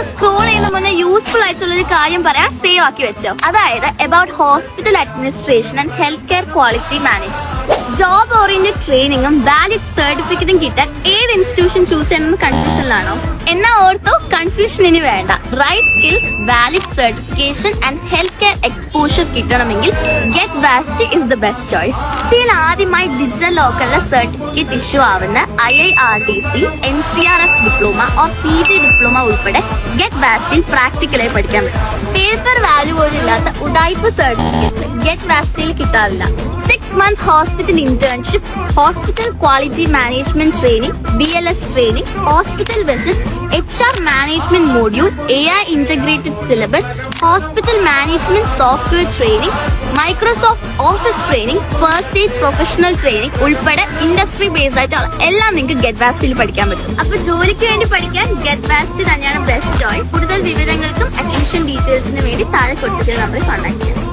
Scroll ചെയ്യുന്ന മുന്നേ useful ആയിട്ടുള്ള ഒരു കാര്യം പറയാൻ സേവ് ആക്കി വെച്ചോ. അതായത് about hospital administration and health care quality management. Job oriented ട്രെയിനിങ്ങും വാലിഡ് സർട്ടിഫിക്കറ്റും കിട്ടാൻ ഏത് ഇൻസ്റ്റിറ്റ്യൂഷൻ ചൂസ് ചെയ്യണമെന്ന് കൺഫ്യൂഷനിലാണോ? എന്നാ ഓർത്തോ, കൺഫ്യൂഷൻ ഇനി വേണ്ട. Right skills, valid certification and health care exposure കിട്ടണമെങ്കിൽ Get Vasty is the best choice. ഇന്ത്യയിൽ ആദ്യമായി ഡിജിറ്റൽ ലോക്കലിലെ സർട്ടിഫിക്കറ്റ് ഇഷ്യൂ ആവുന്ന IIRDC, NCRF diploma or PG diploma ഉൾപ്പെടെ ഗെറ്റ് വാസ്റ്റിയിൽ പ്രാക്ടിക്കലായി പഠിക്കാൻ പറ്റും. പേപ്പർ വാല്യൂ പോലും ഇല്ലാത്ത ഉഡായിപ്പ് സർട്ടിഫിക്കറ്റ്സ് ഗെറ്റ് വാസ്റ്റിയിൽ കിട്ടാറില്ല. 6 months hospital internship, hospital quality management training, BLS training, hospital visits, HR management module, AI integrated syllabus, hospital management software training, Microsoft office training, first aid professional training ഉൾപ്പെടെ industry based ആയിട്ടുള്ള എല്ലാം നിങ്ങൾക്ക് get വാസ്റ്റിൽ പഠിക്കാൻ പറ്റും. അപ്പൊ ജോലിക്ക് വേണ്ടി പഠിക്കാൻ ഗെറ്റ് വാസ്റ്റ് തന്നെയാണ് ബെസ്റ്റ് ചോയ്സ്. കൂടുതൽ വിവരങ്ങൾക്കും അഡ്മിഷൻ ഡീറ്റെയിൽസിന് വേണ്ടി താഴെ കൊടുത്തിട്ട് നമ്മൾ കോൺടാക്ട് ചെയ്യാം.